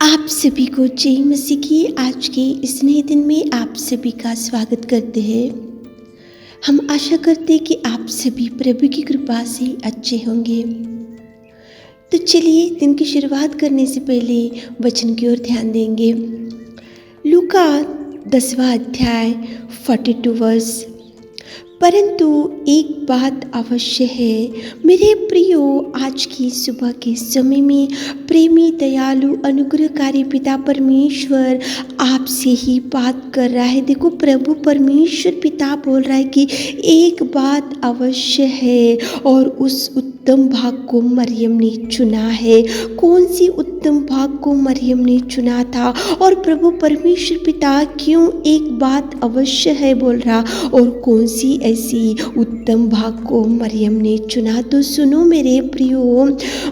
आप सभी को जय मसीह की आज के इस नए दिन में आप सभी का स्वागत करते हैं। हम आशा करते हैं कि आप सभी प्रभु की कृपा से अच्छे होंगे। तो चलिए दिन की शुरुआत करने से पहले वचन की ओर ध्यान देंगे। लूका 10वां अध्याय 42 वर्ष। परंतु एक बात अवश्य है मेरे प्रियो, आज की सुबह के समय में प्रेमी दयालु अनुग्रहकारी पिता परमेश्वर आपसे ही बात कर रहा है। देखो, प्रभु परमेश्वर पिता बोल रहा है कि एक बात अवश्य है और उस उत्तम भाग को मरियम ने चुना है। कौन सी उत्तम भाग को मरियम ने चुना था? और प्रभु परमेश्वर पिता क्यों एक बात अवश्य है बोल रहा और कौन सी ऐसी उत्तम भाग को मरियम ने चुना? तो सुनो मेरे प्रियो,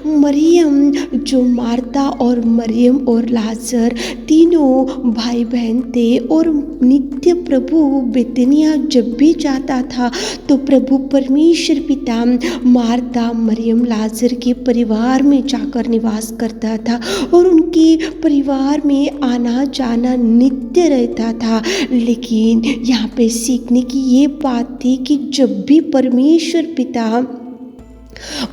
मरियम जो मार्ता और मरियम और लाजर तीनों भाई बहन थे और नित्य प्रभु बेतनिया जब भी जाता था तो प्रभु परमेश्वर पिता मार्ता मरियम लाजर के परिवार में जाकर निवास करता था और उनके परिवार में आना जाना नित्य रहता था। लेकिन यहाँ पे सीखने की ये बात थी कि जब भी परमेश्वर पिता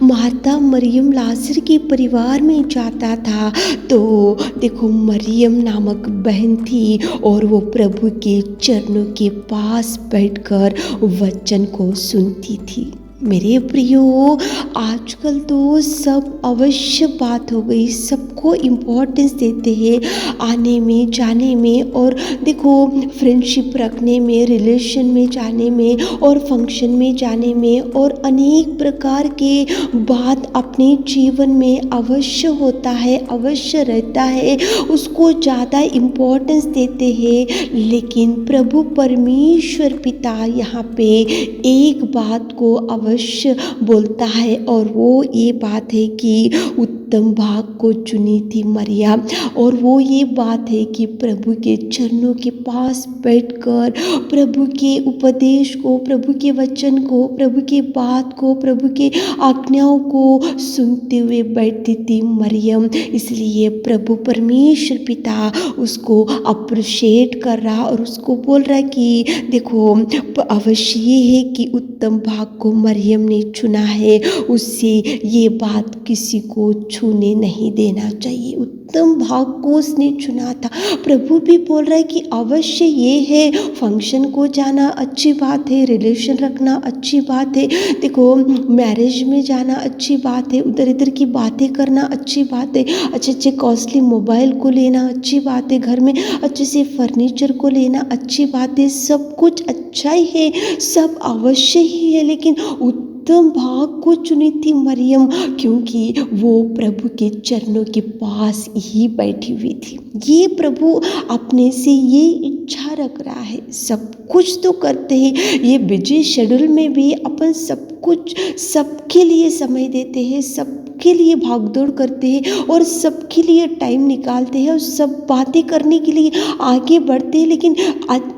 मार्ता मरियम लाजर के परिवार में जाता था तो देखो, मरियम नामक बहन थी और वो प्रभु के चरणों के पास बैठकर वचन को सुनती थी। मेरे प्रियो, आजकल तो सब अवश्य बात हो गई, सबको इम्पोर्टेंस देते हैं आने में जाने में और देखो फ्रेंडशिप रखने में, रिलेशन में जाने में और फंक्शन में जाने में और अनेक प्रकार के बात अपने जीवन में अवश्य होता है, अवश्य रहता है, उसको ज़्यादा इम्पोर्टेंस देते हैं। लेकिन प्रभु परमेश्वर पिता यहाँ पे एक बात को अवश्य बोलता है और वो ये बात है कि उत्तम भाग को चुनी थी मरियम। और वो ये बात है कि प्रभु के चरणों के पास बैठकर प्रभु के उपदेश को, प्रभु के वचन को, प्रभु के बात को, प्रभु के आज्ञाओं को सुनते हुए बैठती थी मरियम। इसलिए प्रभु परमेश्वर पिता उसको अप्रिशिएट कर रहा और उसको बोल रहा है कि देखो, अवश्य ये है कि उत्तम भाग को मरियम ने चुना है, उससे ये बात किसी को छूने नहीं देना चाहिए। उत्तम भाग को उसने चुना था। प्रभु भी बोल रहा है कि अवश्य ये है, फंक्शन को जाना अच्छी बात है, रिलेशन रखना अच्छी बात है, देखो मैरिज में जाना अच्छी बात है, उधर इधर की बातें करना अच्छी बात है, अच्छे अच्छे कॉस्टली मोबाइल को लेना अच्छी बात है, घर में अच्छे से फर्नीचर को लेना अच्छी बात है, सब कुछ अच्छा ही है, सब अवश्य ही है। लेकिन उत्तम भाग को चुनी थी मरियम क्योंकि वो प्रभु के चरणों के पास ही बैठी हुई थी। ये प्रभु अपने से ये इच्छा रख रहा है। सब कुछ तो करते हैं, ये बिजी शेड्यूल में भी अपन सब कुछ सबके लिए समय देते हैं, सबके लिए भागदौड़ करते हैं और सबके लिए टाइम निकालते हैं और सब बातें करने के लिए आगे बढ़ते हैं। लेकिन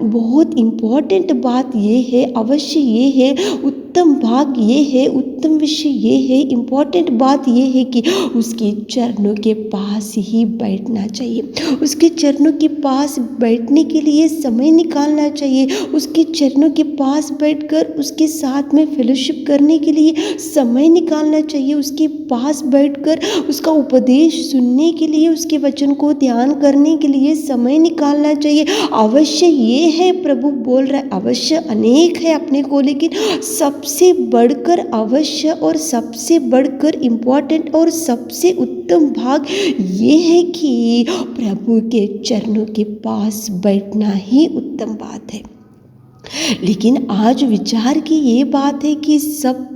बहुत इम्पोर्टेंट बात ये है, अवश्य ये है, उत्तम भाग ये है, उत्तम विषय ये है, इम्पोर्टेंट बात ये है कि उसके चरणों के पास ही बैठना चाहिए। उसके चरणों के पास बैठने के लिए समय निकालना चाहिए। उसके चरणों के पास बैठकर उसके साथ में फेलोशिप करने के लिए समय निकालना चाहिए। उसके पास बैठकर उसका उपदेश सुनने के लिए, उसके वचन को ध्यान करने के लिए समय निकालना चाहिए। अवश्य ये है, प्रभु बोल रहा है, अवश्य अनेक है अपने को, लेकिन सबसे बढ़कर अवश्य और सबसे बढ़कर इम्पोर्टेंट और सबसे उत्तम भाग ये है कि प्रभु के चरणों के पास बैठना ही उत्तम बात है। लेकिन आज विचार की ये बात है कि सबको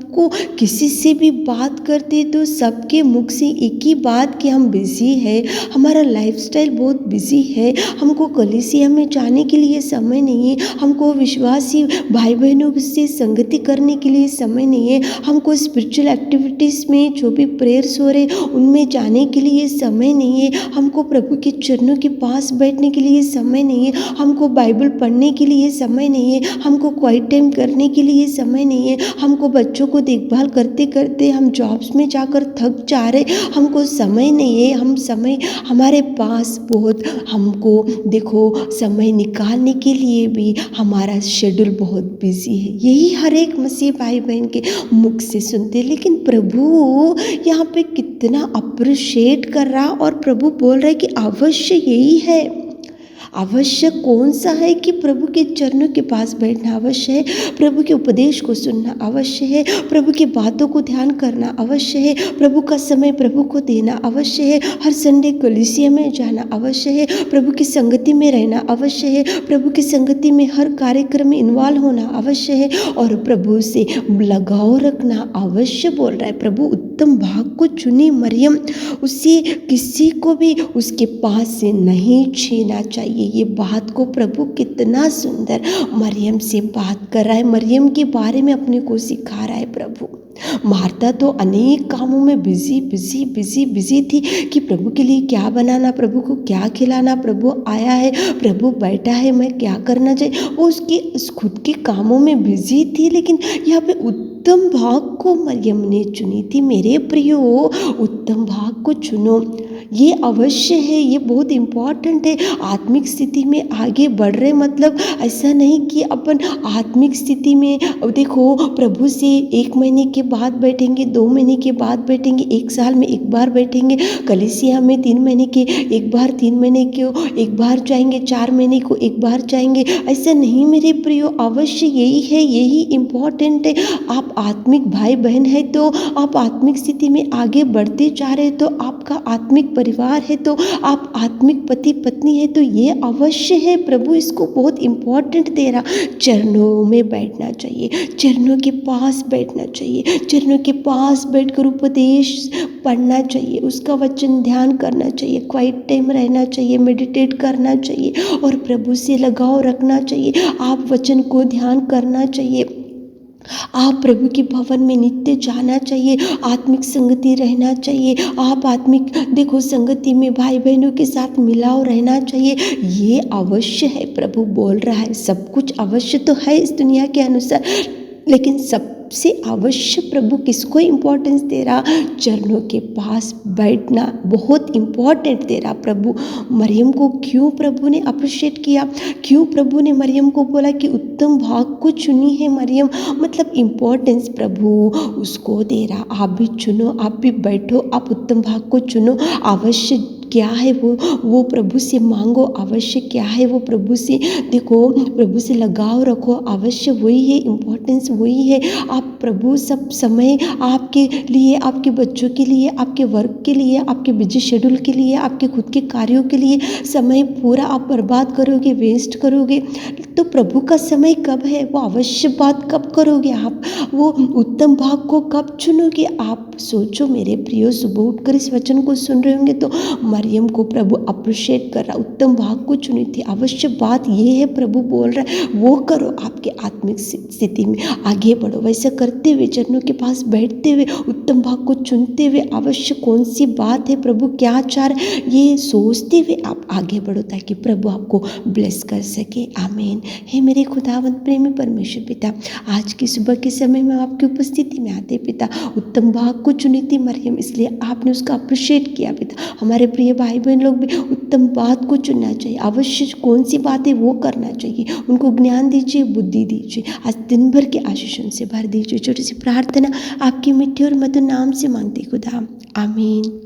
किसी से भी बात करते तो सबके मुख से एक ही बात कि हम बिज़ी है, हमारा लाइफस्टाइल बहुत बिज़ी है, हमको कलीसिया में जाने के लिए समय नहीं है, हमको विश्वासी भाई बहनों से संगति करने के लिए समय नहीं है, हमको स्पिरिचुअल एक्टिविटीज़ में जो भी प्रेयर्स हो रहे उनमें जाने के लिए समय नहीं है, हमको प्रभु के चरणों के पास बैठने के लिए समय नहीं है, हमको बाइबल पढ़ने के लिए समय नहीं है, हमको क्वाइट टाइम करने के लिए समय नहीं है, हमको बच्चों को देखभाल करते करते हम जॉब्स में जाकर थक जा रहे, हमको समय नहीं है, हमारे पास बहुत, हमको देखो समय निकालने के लिए भी हमारा शेड्यूल बहुत बिजी है। यही हर एक मसीह भाई बहन के मुख से सुनते, लेकिन प्रभु यहाँ पे कितना अप्रिशिएट कर रहा, और प्रभु बोल रहे कि अवश्य यही है। अवश्य कौन सा है कि प्रभु के चरणों के पास बैठना अवश्य है, प्रभु के उपदेश को सुनना अवश्य है, प्रभु की बातों को ध्यान करना अवश्य है, प्रभु का समय प्रभु को देना अवश्य है, हर संडे कलीसिया में जाना अवश्य है, प्रभु की संगति में रहना अवश्य है, प्रभु की संगति में हर कार्यक्रम में इन्वॉल्व होना अवश्य है, और प्रभु से लगाव रखना अवश्य बोल रहा है। प्रभु उत्तम भाग को चुनी मरियम, उसे किसी को भी उसके पास से नहीं छीना चाहिए। ये बात को प्रभु कितना सुंदर मरियम से बात कर रहा है, मरियम के बारे में अपने को सिखा रहा है प्रभु। मार्था तो अनेक कामों में बिजी थी कि प्रभु के लिए क्या बनाना, प्रभु को क्या खिलाना, प्रभु आया है, प्रभु बैठा है, मैं क्या करना चाहिए, वो उसकी खुद के कामों में बिजी थी। लेकिन यहाँ पे उत्तम भाग को मरियम ने चुनी थी। मेरे प्रियो, उत्तम भाग को चुनो, ये अवश्य है, ये बहुत इम्पॉर्टेंट है। आत्मिक स्थिति में आगे बढ़ रहे मतलब ऐसा नहीं कि अपन आत्मिक स्थिति में देखो प्रभु से 1 महीने के बाद बैठेंगे, 2 महीने के बाद बैठेंगे, 1 साल में 1 बार बैठेंगे, कलीसिया में 3 महीने के 1 बार, 3 महीने को 1 बार जाएंगे, 4 महीने को 1 बार जाएंगे, ऐसा नहीं मेरे प्रियो। अवश्य यही है, यही इम्पॉर्टेंट है। आप आत्मिक भाई बहन है तो आप आत्मिक स्थिति में आगे बढ़ते जा रहे, तो आपका आत्मिक परिवार है, तो आप आत्मिक पति पत्नी है, तो ये अवश्य है। प्रभु इसको बहुत इम्पोर्टेंट दे रहा। चरणों में बैठना चाहिए, चरणों के पास बैठना चाहिए, चरणों के पास बैठकर उपदेश पढ़ना चाहिए, उसका वचन ध्यान करना चाहिए, क्वाइट टाइम रहना चाहिए, मेडिटेट करना चाहिए और प्रभु से लगाव रखना चाहिए। आप वचन को ध्यान करना चाहिए, आप प्रभु के भवन में नित्य जाना चाहिए, आत्मिक संगति रहना चाहिए, आप आत्मिक देखो संगति में भाई बहनों के साथ मिलाव रहना चाहिए। ये अवश्य है, प्रभु बोल रहा है। सब कुछ अवश्य तो है इस दुनिया के अनुसार, लेकिन सबसे अवश्य प्रभु किसको इम्पोर्टेंस दे रहा? चरणों के पास बैठना बहुत इम्पोर्टेंट दे रहा प्रभु। मरियम को क्यों प्रभु ने अप्रिशिएट किया, क्यों प्रभु ने मरियम को बोला कि उत्तम भाग को चुनी है मरियम, मतलब इम्पोर्टेंस प्रभु उसको दे रहा। आप भी चुनो, आप भी बैठो, आप उत्तम भाग को चुनो। अवश्य क्या है वो प्रभु से मांगो, अवश्य क्या है वो प्रभु से देखो, प्रभु से लगाव रखो, अवश्य वही है, इम्पोर्टेंस वही है। आप प्रभु सब समय आपके लिए, आपके बच्चों के लिए, आपके वर्क के लिए, आपके बिजी शेड्यूल के लिए, आपके खुद के कार्यों के लिए समय पूरा आप बर्बाद करोगे, वेस्ट करोगे, तो प्रभु का समय कब है, वो अवश्य बात कब करोगे आप, वो उत्तम भाग को कब चुनोगे? आप सोचो मेरे प्रियो। सुबह उठकर इस वचन को सुन रहे होंगे तो मरियम को प्रभु अप्रिशिएट कर रहा, उत्तम भाग को चुनी थी। अवश्य बात ये है, प्रभु बोल रहा है वो करो, आपके आत्मिक स्थिति में आगे बढ़ो। वैसा करते हुए, चरणों के पास बैठते हुए, उत्तम भाग को चुनते हुए, अवश्य कौन सी बात है, प्रभु क्या चाह रहा है, ये सोचते हुए आप आगे बढ़ो ताकि प्रभु आपको ब्लेस कर सके। आमीन। हे मेरे खुदावंद प्रेमी परमेश्वर पिता, आज की सुबह के समय में आपकी उपस्थिति में आते पिता, उत्तम भाग को चुनी थी मरियम, इसलिए आपने उसका अप्रिशिएट किया पिता। हमारे प्रिय भाई बहन लोग भी उत्तम बात को चुनना चाहिए, अवश्य कौन सी बात है वो करना चाहिए, उनको ज्ञान दीजिए, बुद्धि दीजिए, आज दिन भर के आशीषों से भर दीजिए। छोटी सी प्रार्थना आपके मीठे और मधुर नाम से मांगते खुदा, आमीन।